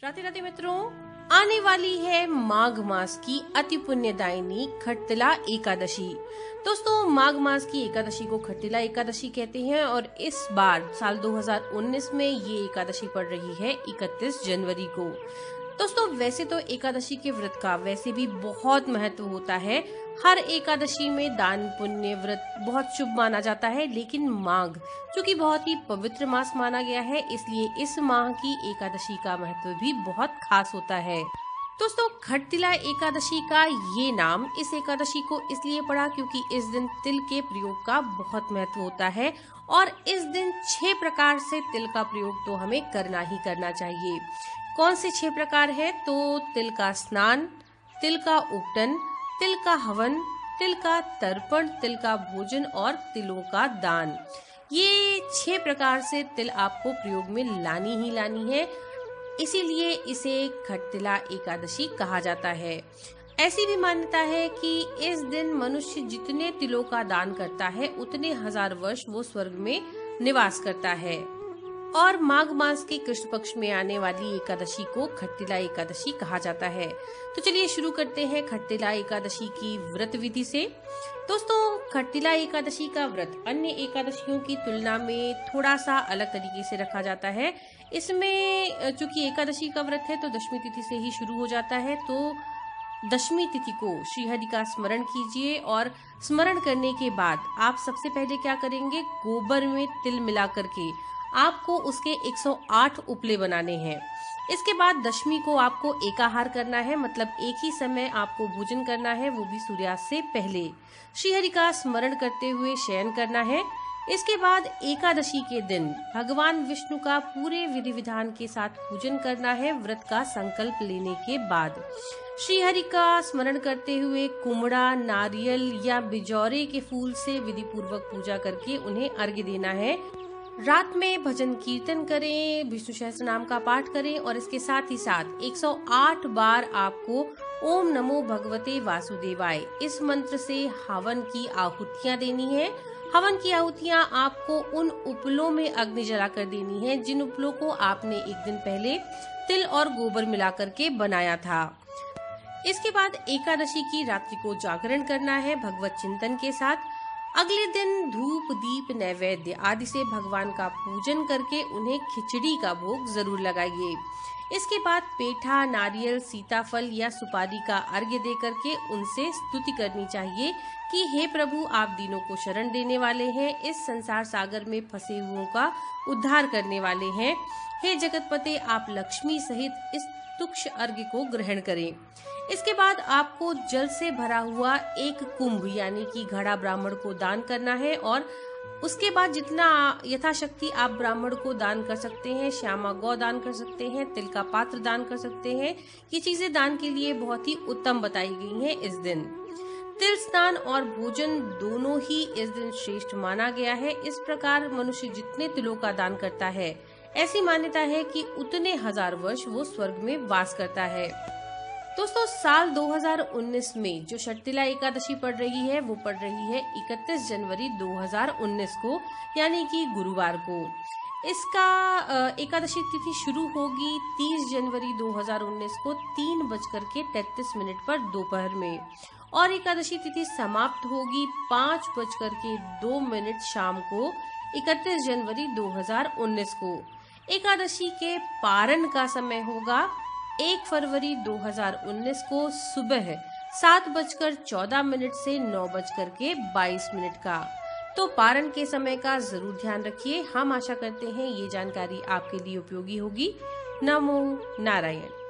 राधे राधे मित्रों, आने वाली है माघ मास की अति पुण्यदायिनी खटतिला एकादशी। दोस्तों, माघ मास की एकादशी को खटतिला एकादशी कहते हैं और इस बार साल 2019 में ये एकादशी पड़ रही है 31 जनवरी को। दोस्तों, वैसे तो एकादशी के व्रत का वैसे भी बहुत महत्व होता है। हर एकादशी में दान पुण्य व्रत बहुत शुभ माना जाता है, लेकिन माघ चूँकि बहुत ही पवित्र मास माना गया है, इसलिए इस माह की एकादशी का महत्व भी बहुत खास होता है। दोस्तों, खटतिला एकादशी का ये नाम इस एकादशी को इसलिए पड़ा क्योंकि इस दिन तिल के प्रयोग का बहुत महत्व होता है और इस दिन 6 प्रकार से तिल का प्रयोग तो हमें करना ही करना चाहिए। कौन से 6 प्रकार है? तो तिल का स्नान, तिल का उपटन, तिल का हवन, तिल का तर्पण, तिल का भोजन और तिलों का दान। ये 6 प्रकार से तिल आपको प्रयोग में लानी ही लानी है, इसीलिए इसे खटतिला एकादशी कहा जाता है। ऐसी भी मान्यता है कि इस दिन मनुष्य जितने तिलों का दान करता है उतने 1000 वर्ष वो स्वर्ग में निवास करता है। और माघ मास के कृष्ण पक्ष में आने वाली एकादशी को खटतिला एकादशी कहा जाता है। तो चलिए शुरू करते हैं खटतिला एकादशी की व्रत विधि से। दोस्तों, खटतिला एकादशी का व्रत अन्य एकादशियों की तुलना में थोड़ा सा अलग तरीके से रखा जाता है। इसमें चूंकि एकादशी का व्रत है तो दशमी तिथि से ही शुरू हो जाता है। तो दशमी तिथि को श्रीहरि का स्मरण कीजिए और स्मरण करने के बाद आप सबसे पहले क्या करेंगे, गोबर में तिल मिला करके आपको उसके 108 उपले बनाने हैं। इसके बाद दशमी को आपको एकाहार करना है, मतलब एक ही समय आपको भोजन करना है, वो भी सूर्यास्त से पहले। श्रीहरि का स्मरण करते हुए शयन करना है। इसके बाद एकादशी के दिन भगवान विष्णु का पूरे विधि विधान के साथ पूजन करना है व्रत का संकल्प लेने के बाद। श्रीहरि का स्मरण करते हुए कुमड़ा, नारियल या बिजौरे के फूल से विधि पूर्वक पूजा करके उन्हें अर्घ्य देना है। रात में भजन कीर्तन करें, विष्णु सहस्त्र नाम का पाठ करें और इसके साथ ही साथ 108 बार आपको ओम नमो भगवते वासुदेवाय इस मंत्र से हवन की आहुतियां देनी है। हवन की आहुतियां आपको उन उपलों में अग्नि जलाकर देनी है जिन उपलों को आपने एक दिन पहले तिल और गोबर मिलाकर के बनाया था। इसके बाद एकादशी की रात्रि को जागरण करना है भगवत चिंतन के साथ। अगले दिन धूप दीप नैवेद्य आदि से भगवान का पूजन करके उन्हें खिचड़ी का भोग जरूर लगाइए। इसके बाद पेठा, नारियल, सीताफल या सुपारी का अर्घ्य दे करके उनसे स्तुति करनी चाहिए कि हे प्रभु, आप दीनों को शरण देने वाले हैं, इस संसार सागर में फंसे हुओं का उद्धार करने वाले हैं। हे जगतपते, आप लक्ष्मी सहित इस तुक्ष अर्घ्य को ग्रहण करें। इसके बाद आपको जल से भरा हुआ एक कुंभ यानी कि घड़ा ब्राह्मण को दान करना है और उसके बाद जितना यथाशक्ति आप ब्राह्मण को दान कर सकते हैं, श्यामा गौ दान कर सकते हैं, तिल का पात्र दान कर सकते हैं। ये चीजें दान के लिए बहुत ही उत्तम बताई गई हैं। इस दिन तिल स्नान और भोजन दोनों ही इस दिन श्रेष्ठ माना गया है। इस प्रकार मनुष्य जितने तिलों का दान करता है, ऐसी मान्यता है कि उतने 1000 वर्ष वो स्वर्ग में वास करता है। दोस्तों, साल 2019 में जो खटतिला एकादशी पड़ रही है वो पड़ रही है 31 जनवरी 2019 को, यानी कि गुरुवार को। इसका एकादशी तिथि शुरू होगी 30 जनवरी 2019 को 3:33 पर दोपहर में और एकादशी तिथि समाप्त होगी 5:02 शाम को 31 जनवरी 2019 को। एकादशी के पारण का समय होगा 1 फरवरी 2019 को सुबह 7:14 से 9:22 का। तो पारण के समय का जरूर ध्यान रखिए। हम आशा करते हैं ये जानकारी आपके लिए उपयोगी होगी। नमो नारायण।